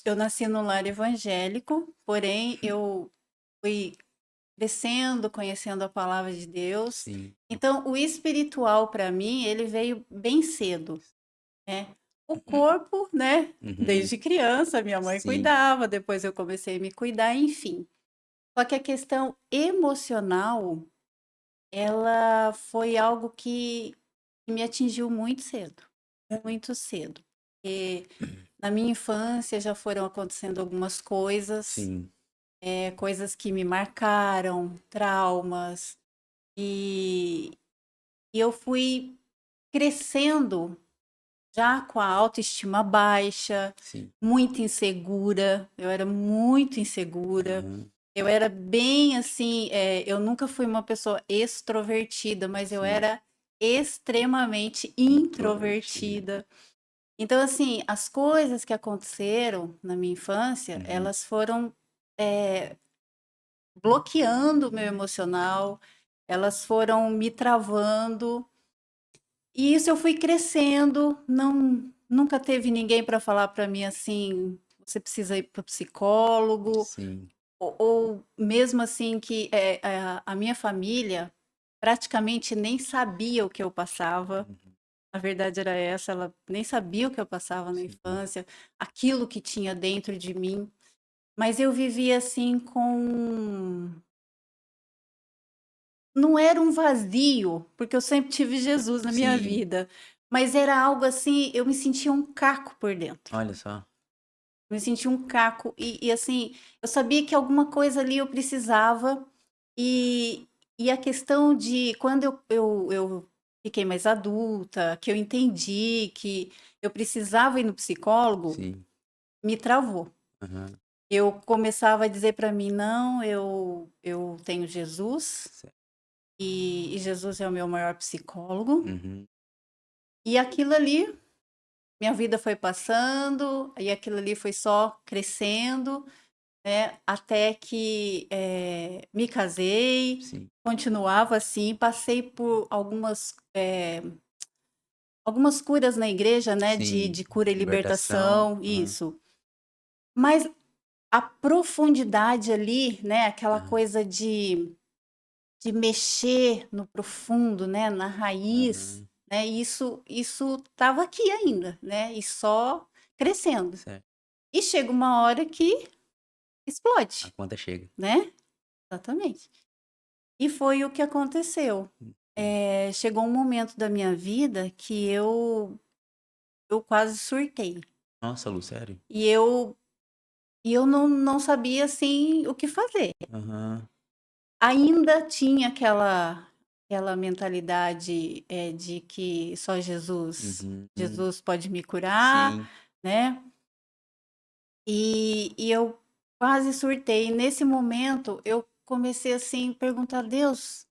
Eu nasci num lar evangélico, porém eu fui crescendo, conhecendo a palavra de Deus. Sim. Então, o espiritual para mim, ele veio bem cedo, né? O corpo, né? Uhum. Desde criança, minha mãe Sim. cuidava, depois eu comecei a me cuidar, enfim. Só que a questão emocional, ela foi algo que me atingiu muito cedo, muito cedo. E na minha infância já foram acontecendo algumas coisas, Sim. coisas que me marcaram, traumas, e, e eu fui crescendo já com a autoestima baixa, Sim. muito insegura, eu era muito insegura, Aham. eu era bem assim, eu nunca fui uma pessoa extrovertida, mas eu Sim. era extremamente Introvertida. introvertida. Então, assim, as coisas que aconteceram na minha infância, Uhum. elas foram eh, bloqueando o meu emocional, elas foram me travando, e isso eu fui crescendo, nunca teve ninguém para falar para mim assim: "Você precisa ir para o psicólogo", Sim. ou mesmo assim que, a minha família praticamente nem sabia o que eu passava, Uhum. a verdade era essa, ela nem sabia o que eu passava na Sim. infância, aquilo que tinha dentro de mim, mas eu vivia assim com. Não era um vazio, porque eu sempre tive Jesus na minha Sim. vida, mas era algo assim, eu me sentia um caco por dentro. Olha só. Me sentia um caco e assim, eu sabia que alguma coisa ali eu precisava, e a questão de quando eu fiquei mais adulta, que eu entendi que eu precisava ir no psicólogo, Sim. me travou. Aham. Eu começava a dizer para mim: "Não, eu tenho Jesus, Certo. e Jesus é o meu maior psicólogo", Uhum. e aquilo ali, minha vida foi passando, e aquilo ali foi só crescendo, né, até que, me casei, Sim. continuava assim, passei por algumas curas na igreja, né, de Sim. cura e Libertação. libertação, Aham. isso. Mas a profundidade ali, né, aquela Aham. coisa de mexer no profundo, né, na raiz, Aham. né, isso estava aqui ainda, né, e só crescendo. Certo. E chega uma hora que A explode, conta chega. né. Exatamente. E foi o que aconteceu. Uhum. Chegou um momento da minha vida que eu quase surtei. Nossa, Lu, sério? E eu não sabia, assim, o que fazer. Aham. Ainda tinha aquela mentalidade, de que só Uhum. Jesus pode me curar, Sim. né, e eu quase surtei. Nesse momento, eu comecei, assim, perguntar: "Deus,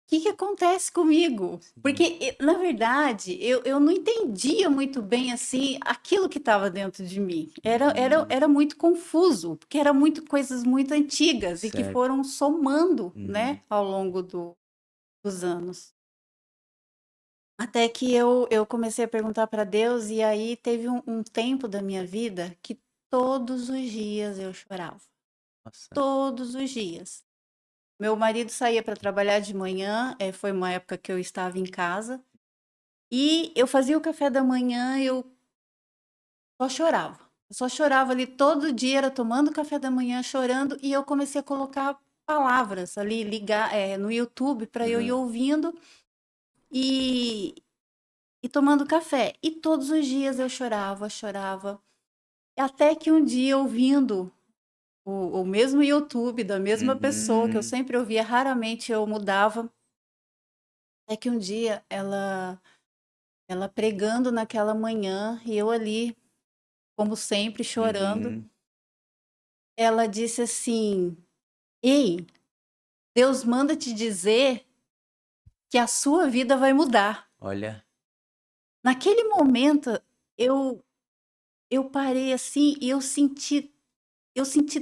que acontece comigo?". Porque, Sim. na verdade, eu não entendia muito bem, assim, aquilo que estava dentro de mim. Uhum. Era muito confuso, porque era muito coisas muito antigas e que Certo. foram somando, né, Uhum. ao longo dos anos. Até que eu comecei a perguntar para Deus, e aí teve um tempo da minha vida que todos os dias eu chorava, Nossa. todos os dias. Meu marido saía para trabalhar de manhã, foi uma época que eu estava em casa, e eu fazia o café da manhã, eu só chorava. Eu só chorava ali todo dia, era tomando café da manhã, chorando, e eu comecei a colocar palavras ali, ligar, no YouTube para eu ir Aham. ouvindo e tomando café. E todos os dias eu chorava, chorava. Até que um dia, ouvindo o mesmo YouTube da mesma pessoa que eu Uhum. sempre ouvia, raramente eu mudava, até que um dia ela pregando naquela manhã e eu ali, como sempre, chorando, Uhum. ela disse assim: "Ei, Deus manda te dizer que a sua vida vai mudar". Olha. Naquele momento, eu eu parei assim e eu senti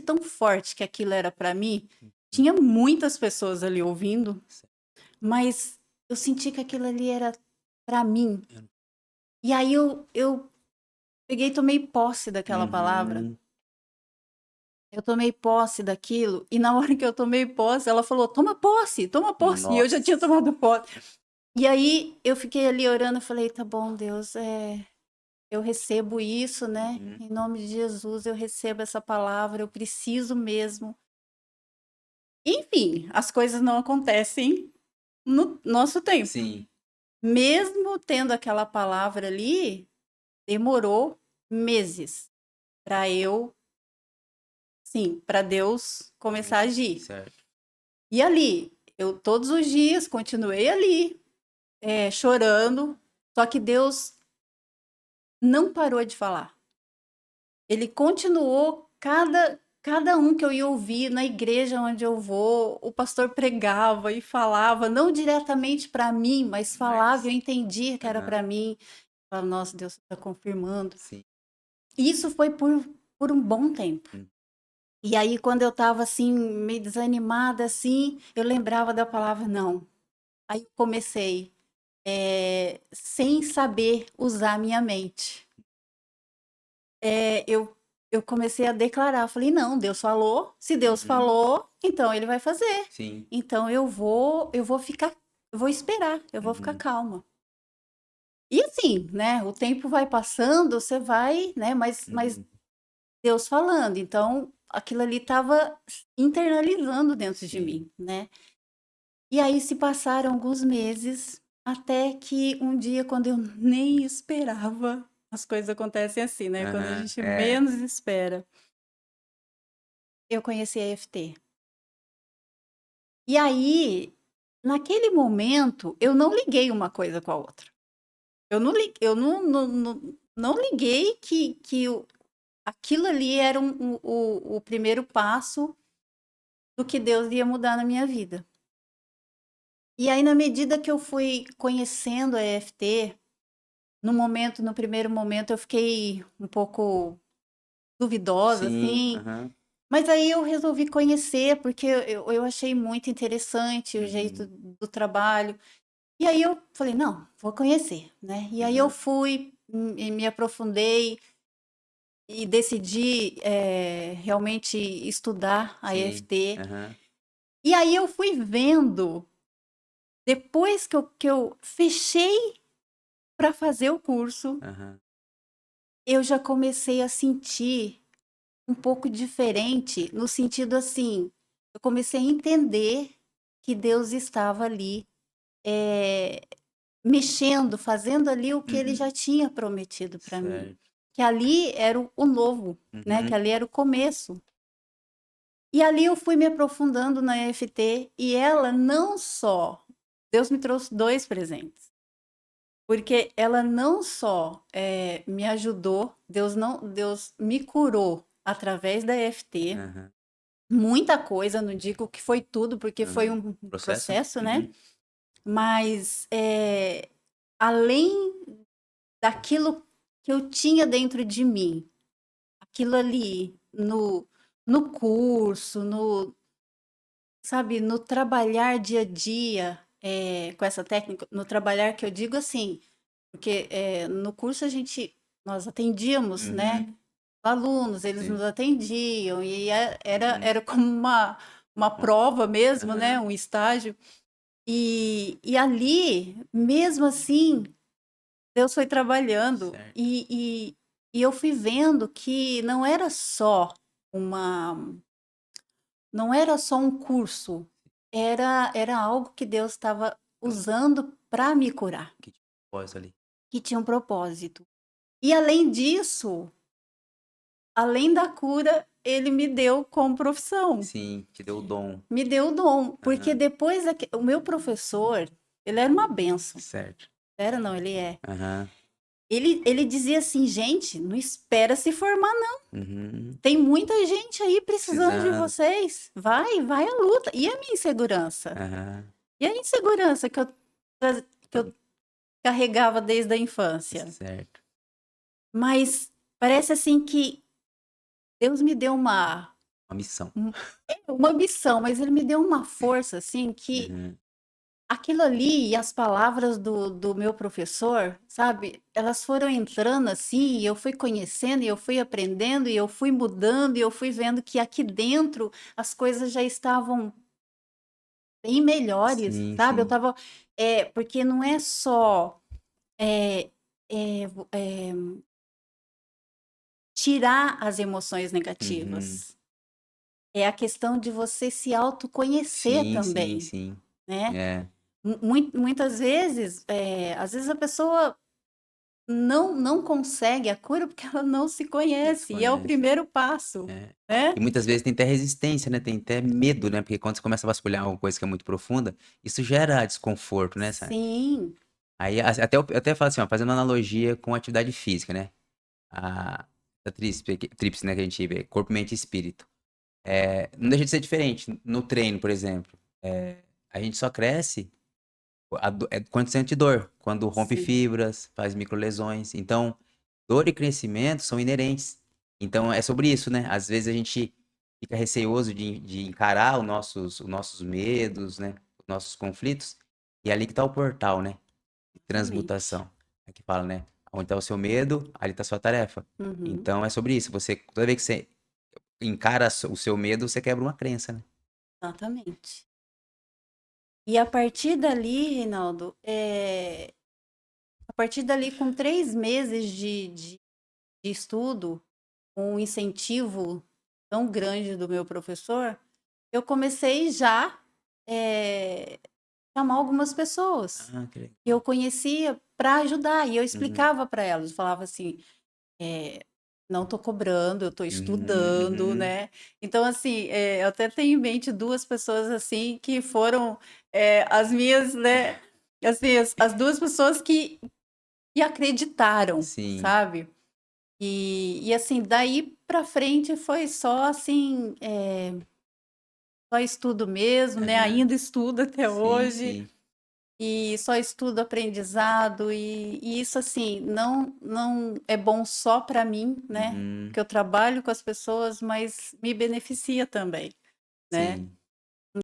tão forte que aquilo era para mim. Uhum. Tinha muitas pessoas ali ouvindo, Certo. mas eu senti que aquilo ali era para mim. Eu E aí eu peguei e tomei posse daquela palavra. Uhum. Eu tomei posse daquilo, e na hora que eu tomei posse, ela falou: toma posse", e eu já tinha Nossa. tomado posse. E aí eu fiquei ali orando, eu falei: "Tá bom, Deus, eu recebo isso, né, Uhum. em nome de Jesus, eu recebo essa palavra, eu preciso mesmo". Enfim, as coisas não acontecem no nosso tempo. Sim. Mesmo tendo aquela palavra ali, demorou meses para eu sim, para Deus começar a Começar. agir. Certo. E ali, eu todos os dias continuei ali, chorando, só que Deus não parou de falar. Ele continuou, cada um que eu ia ouvir na igreja onde eu vou, o pastor pregava e falava, não diretamente para mim, mas falava, e Mas eu entendia que era aham. para mim. Falava, nossa, Deus está confirmando. Sim. E isso foi por um bom tempo. Hum. E aí, quando eu estava assim, meio desanimada, assim, eu lembrava da palavra não. Aí eu comecei, sem saber usar a minha mente. Eu comecei a declarar, falei: "Não, Deus falou, se Deus Uhum. falou, então ele vai fazer. Sim. Então eu vou ficar, eu vou esperar, eu vou ficar Uhum. calma". E assim, né, o tempo vai passando, você vai, né, mas Uhum. Deus falando, então aquilo ali estava internalizando dentro de Sim. mim, né. E aí se passaram alguns meses, até que um dia, quando eu nem esperava, as coisas acontecem assim, né, quando a Aham. gente É. menos espera, eu conheci a EFT. E aí, naquele momento, eu não liguei uma coisa com a outra. Eu não liguei que aquilo ali era o primeiro passo do que Deus ia mudar na minha vida. E aí, na medida que eu fui conhecendo a EFT, no primeiro momento, eu fiquei um pouco duvidosa, Sim. assim, Aham. mas aí eu resolvi conhecer, porque eu achei muito interessante o jeito Uhum. do trabalho. E aí eu falei: "Não, vou conhecer", né. E aí eu Aham. fui, e me aprofundei e decidi, realmente estudar a Sim. EFT. Aham. E aí eu fui vendo, depois que eu fechei para fazer o curso, Aham. eu já comecei a sentir um pouco diferente, no sentido assim, eu comecei a entender que Deus estava ali, eh, mexendo, fazendo ali o que ele Uhum. já tinha prometido para mim, Certo. que ali era o novo, né, que Uhum. ali era o começo. E ali eu fui me aprofundando na EFT, e ela não só Deus me trouxe 2 presentes, porque ela não só, me ajudou, Deus me curou através da EFT, Aham. muita coisa, não digo que foi tudo, porque foi Aham. um Processo? processo, né, Uhum. mas, além daquilo que eu tinha dentro de mim, aquilo ali no curso, sabe, no trabalhar dia a dia, com essa técnica, no trabalhar que eu digo assim, porque, no curso nós atendíamos, Uhum. né, alunos, eles nos Sim. atendiam, e era Uhum. era como uma Uma prova mesmo, né, aham. um estágio. E ali, mesmo assim, Deus foi trabalhando, Certo. e eu fui vendo que uma não era só um curso, era algo que Deus estava Um usando para me curar, que tipo de propósito ali. que tinha um propósito. E além disso, além da cura, ele me deu como profissão, Sim, te deu o dom. me deu o dom, porque Aham. depois o meu professor, ele era uma bênção. Certo. Era não, ele é. Aham. Ele dizia assim: "Gente, não espera se formar não, Uhum. tem muita gente aí precisando de Precisando. vocês, vai à luta". E a minha insegurança? Aham. E a insegurança que eu carregava desde a infância? Certo. Mas parece assim que Deus me deu Uma missão. uma missão, mas ele me deu uma força assim que Uhum. aquilo ali e as palavras do meu professor, sabe, elas foram entrando assim, e eu fui conhecendo, e eu fui aprendendo, e eu fui mudando, e eu fui vendo que aqui dentro as coisas já estavam bem melhores, Sim, sabe. Eu sim. estava porque não é só, eh vo tirar as emoções Uhum. negativas, é a questão de você se autoconhecer Sim, sim, também, sim. né. É, Muitas vezes, às vezes a pessoa não consegue a cura, porque ela não se não se conhece, e é o conhece. primeiro passo, É. né. E muitas vezes tem até resistência, né, tem até medo, né, porque quando você começa a vasculhar uma coisa que é muito profunda, isso gera desconforto, né, sabe. Sim. Aí até falo assim, ó, fazendo analogia com atividade física, né, a tríplice, né, que a gente vê, corpo, mente e espírito. Não deixa de ser diferente. No treino, por exemplo, a gente só cresce quando sente dor, quando rompe Sim. fibras, faz microlesões. Então, dor e crescimento são inerentes. Então é sobre isso, né. Às vezes a gente fica receoso de encarar os nossos medos, né, os nossos conflitos, e é ali que tá o portal, né, de Exatamente. transmutação. É que fala, né, onde tá o seu medo, ali tá a sua tarefa. Uhum. Então é sobre isso, você toda vez que você encara o seu medo, você quebra uma crença, né. Exatamente. E a partir dali, Reinaldo, a partir dali com 3 meses de estudo, com um incentivo tão grande do meu professor, eu comecei já, eh, chamar algumas pessoas Ah, que que eu legal. conhecia para ajudar, e eu Uhum. explicava para elas, falava assim: "Eh, não estou cobrando, eu estou Uhum, estudando", uhum. né. Então assim, eu até tenho em mente 2 pessoas, assim, que foram, as minhas, né, assim, as 2 pessoas que acreditaram, Sim. sabe. E assim, daí pra frente foi só assim, só estudo mesmo, né, Aham. ainda estudo até Sim, hoje, sim. e só estudo aprendizado, e isso assim, não é bom só para mim, né, Uhum. porque eu trabalho com as pessoas, mas me beneficia também, né. Sim.